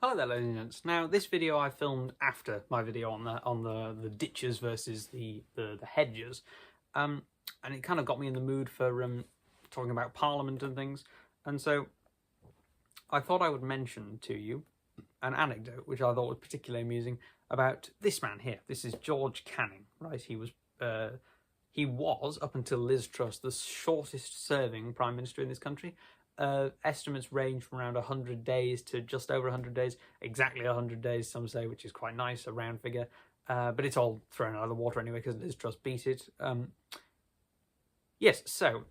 Hello there, ladies and gents. Now, this video I filmed after my video on the ditches versus the hedges, and it kind of got me in the mood for talking about Parliament and things. And so I thought I would mention to you an anecdote which I thought was particularly amusing about this man here. This is George Canning, right? He was up until Liz Truss the shortest serving Prime Minister in this country. Estimates range from around 100 days to just over 100 days, exactly 100 days some say, which is quite nice, a round figure, but it's all thrown out of the water anyway because Liz Truss beat it. Yes, so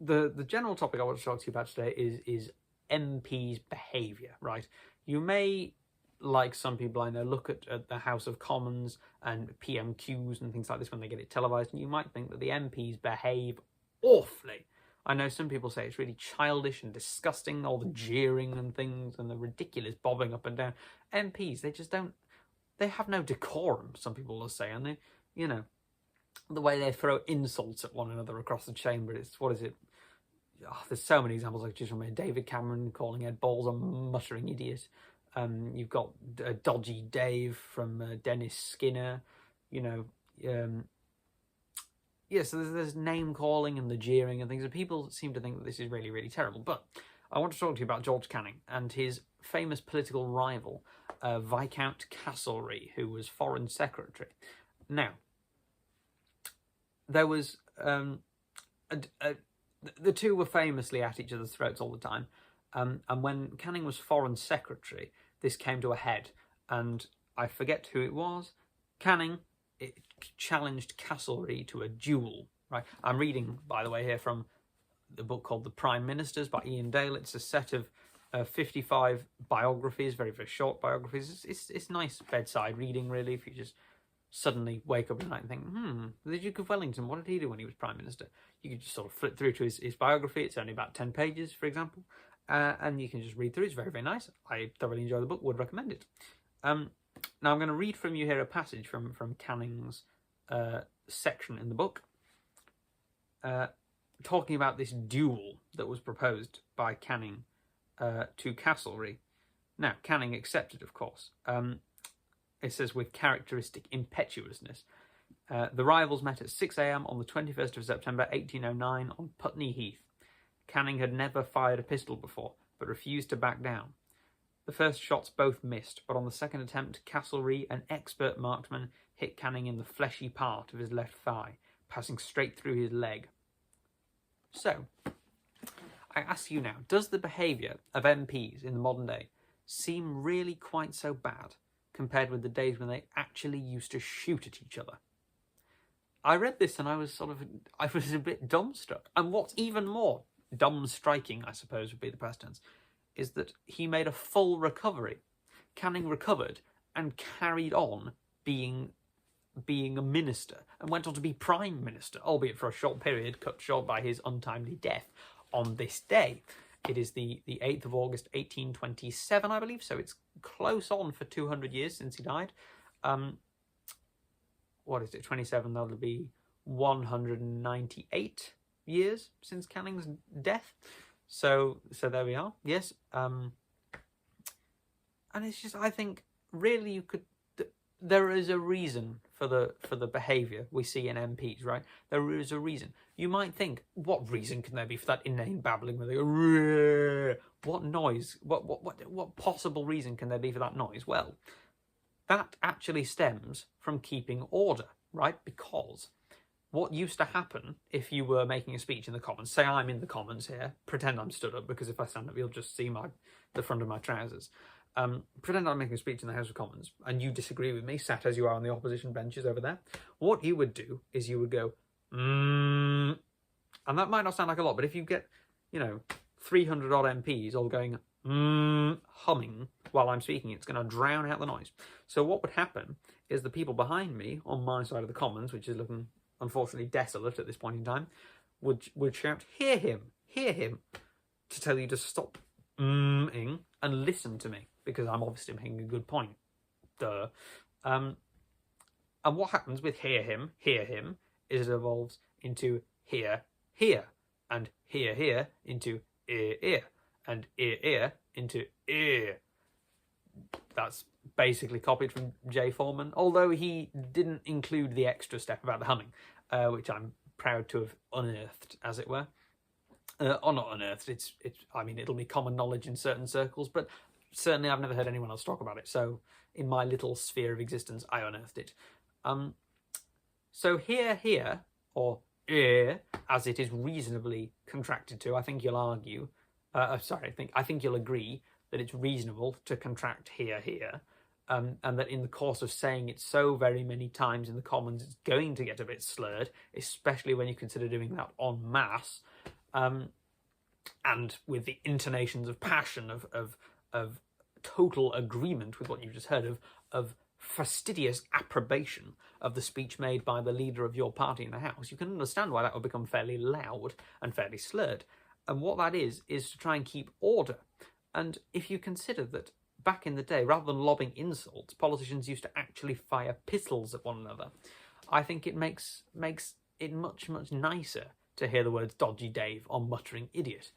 the general topic I want to talk to you about today is MPs' behaviour, right? You may, like some people I know, look at the House of Commons and PMQs and things like this when they get it televised, and you might think that the MPs behave awfully. I know some people say it's really childish and disgusting, all the jeering and things and the ridiculous bobbing up and down. MPs, they just don't, they have no decorum, some people will say, and they, you know, the way they throw insults at one another across the chamber, it's, what is it? Oh, there's so many examples I could choose from here. David Cameron calling Ed Balls a muttering idiot. You've got Dodgy Dave from Dennis Skinner, you know, yeah, so there's name calling and the jeering and things, and people seem to think that this is really, really terrible. But I want to talk to you about George Canning and his famous political rival, Viscount Castlereagh, who was Foreign Secretary. Now, there was the two were famously at each other's throats all the time, and when Canning was Foreign Secretary, this came to a head, and I forget who it was. Canning challenged Castlereagh to a duel, right? I'm reading, by the way, here from the book called The Prime Ministers by Ian Dale. It's a set of 55 biographies, very, very short biographies. It's nice bedside reading, really, if you just suddenly wake up at night and think, the Duke of Wellington, what did he do when he was Prime Minister? You could just sort of flip through to his biography. It's only about 10 pages, for example, and you can just read through it. It's very, very nice. I thoroughly enjoy the book, would recommend it. Now I'm going to read from you here a passage from Canning's section in the book, talking about this duel that was proposed by Canning to Castlereagh. Now, Canning accepted, of course. It says, with characteristic impetuousness. The rivals met at 6 a.m. on the 21st of September 1809 on Putney Heath. Canning had never fired a pistol before, but refused to back down. The first shots both missed, but on the second attempt, Castlereagh, an expert marksman, hit Canning in the fleshy part of his left thigh, passing straight through his leg. So, I ask you now, does the behaviour of MPs in the modern day seem really quite so bad compared with the days when they actually used to shoot at each other? I read this and I was a bit dumbstruck. And what's even more dumb-striking, I suppose would be the past tense, is that he made a full recovery. Canning recovered and carried on being a minister and went on to be Prime Minister, albeit for a short period, cut short by his untimely death on this day. It is the 8th of August, 1827, I believe, so it's close on for 200 years since he died. What is it, 27, that'll be 198 years since Canning's death. So there we are. Yes, and it's just, I think really there is a reason for the behaviour we see in MPs, right? There is a reason. You might think, what reason can there be for that inane babbling where they go, "Rrrr"? What noise? What possible reason can there be for that noise? Well, that actually stems from keeping order, right? Because what used to happen if you were making a speech in the Commons, say I'm in the Commons here, pretend I'm stood up, because if I stand up you'll just see the front of my trousers. Pretend I'm making a speech in the House of Commons and you disagree with me, sat as you are on the opposition benches over there. What you would do is you would go, and that might not sound like a lot, but if you get, 300 odd MPs all going, humming while I'm speaking, it's going to drown out the noise. So what would happen is the people behind me on my side of the Commons, which is looking unfortunately desolate at this point in time, would shout, hear him, to tell you to stop and listen to me, because I'm obviously making a good point. Duh. And what happens with hear him, is it evolves into hear, and hear into ear, and ear into ear. that's basically copied from Jay Foreman, although he didn't include the extra step about the humming, which I'm proud to have unearthed, as it were. Or not unearthed, I mean, it'll be common knowledge in certain circles, but certainly I've never heard anyone else talk about it, so in my little sphere of existence, I unearthed it. So here, or as it is reasonably contracted to, I think you'll argue, I think you'll agree that it's reasonable to contract here, and that in the course of saying it so very many times in the Commons, it's going to get a bit slurred, especially when you consider doing that en masse, and with the intonations of passion, of total agreement with what you've just heard, of fastidious approbation of the speech made by the leader of your party in the House, you can understand why that would become fairly loud and fairly slurred. And what that is to try and keep order. And if you consider that back in the day, rather than lobbing insults, politicians used to actually fire pistols at one another, I think it makes it much, much nicer to hear the words dodgy Dave or muttering idiot.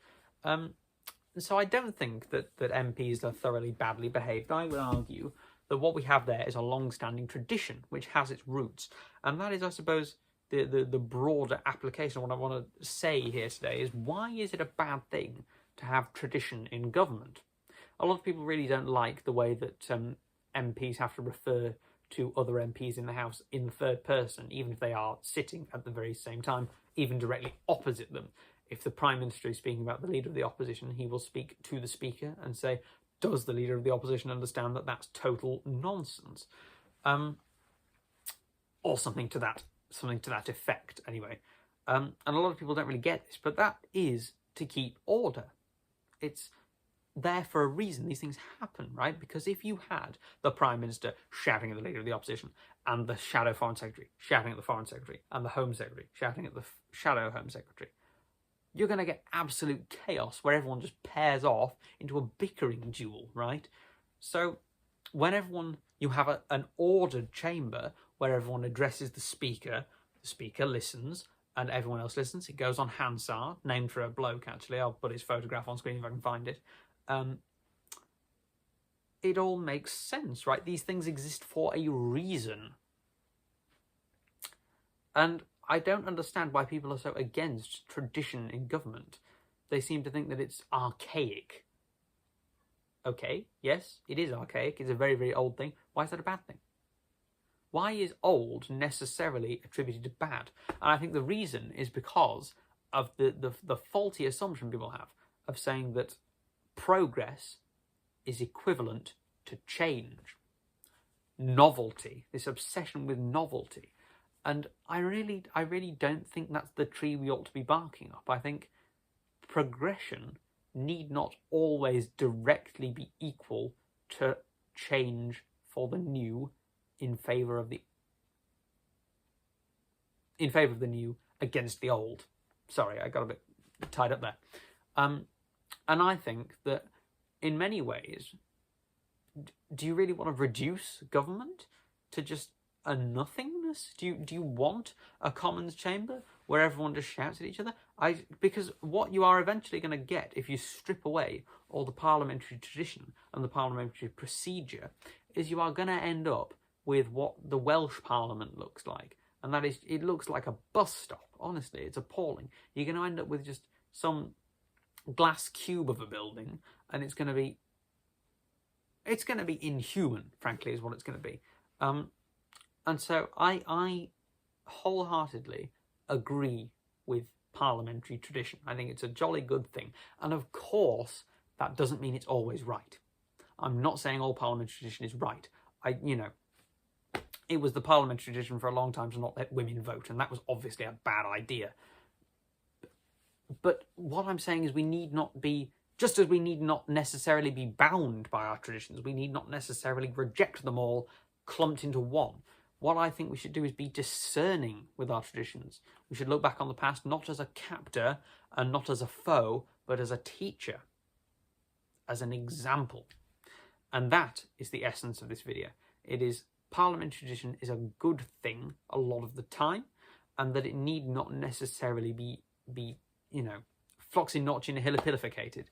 So I don't think that MPs are thoroughly badly behaved. I would argue that what we have there is a long-standing tradition which has its roots. And that is, I suppose, the broader application of what I want to say here today is, why is it a bad thing to have tradition in government? A lot of people really don't like the way that MPs have to refer to other MPs in the House in the third person, even if they are sitting at the very same time, even directly opposite them. If the Prime Minister is speaking about the Leader of the Opposition, he will speak to the Speaker and say, does the Leader of the Opposition understand that that's total nonsense? Or something to that effect, anyway. And a lot of people don't really get this, but that is to keep order. It's there for a reason. These things happen, right? Because if you had the Prime Minister shouting at the Leader of the Opposition, and the Shadow Foreign Secretary shouting at the Foreign Secretary, and the Home Secretary shouting at the Shadow Home Secretary, you're going to get absolute chaos where everyone just pairs off into a bickering duel, right? So when you have an ordered chamber where everyone addresses the Speaker listens, and everyone else listens. It goes on Hansard, named for a bloke, actually. I'll put his photograph on screen if I can find it. It all makes sense, right? These things exist for a reason. And I don't understand why people are so against tradition in government. They seem to think that it's archaic. Okay, yes, it is archaic. It's a very, very old thing. Why is that a bad thing? Why is old necessarily attributed to bad? And I think the reason is because of the faulty assumption people have of saying that progress is equivalent to change. Novelty, this obsession with novelty. And I really don't think that's the tree we ought to be barking up. I think progression need not always directly be equal to change for the new in favour of the new against the old. Sorry, I got a bit tied up there. And I think that in many ways, do you really want to reduce government to just a nothingness? Do you want a Commons chamber where everyone just shouts at each other? Because what you are eventually going to get if you strip away all the parliamentary tradition and the parliamentary procedure is you are going to end up with what the Welsh Parliament looks like. And that is, it looks like a bus stop. Honestly, it's appalling. You're going to end up with just some glass cube of a building, and it's going to be inhuman, frankly, is what it's going to be. And so I wholeheartedly agree with parliamentary tradition. I think it's a jolly good thing. And of course, that doesn't mean it's always right. I'm not saying all parliamentary tradition is right. It was the parliamentary tradition for a long time to not let women vote, and that was obviously a bad idea. But what I'm saying is we need not be, just as we need not necessarily be bound by our traditions, we need not necessarily reject them all clumped into one. What I think we should do is be discerning with our traditions. We should look back on the past not as a captor and not as a foe, but as a teacher, as an example. And that is the essence of this video. It is parliamentary tradition is a good thing a lot of the time, and that it need not necessarily be floxy notch in a hillipilificated.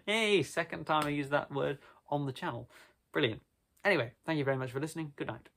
Hey, second time I use that word on the channel. Brilliant. Anyway, thank you very much for listening. Good night.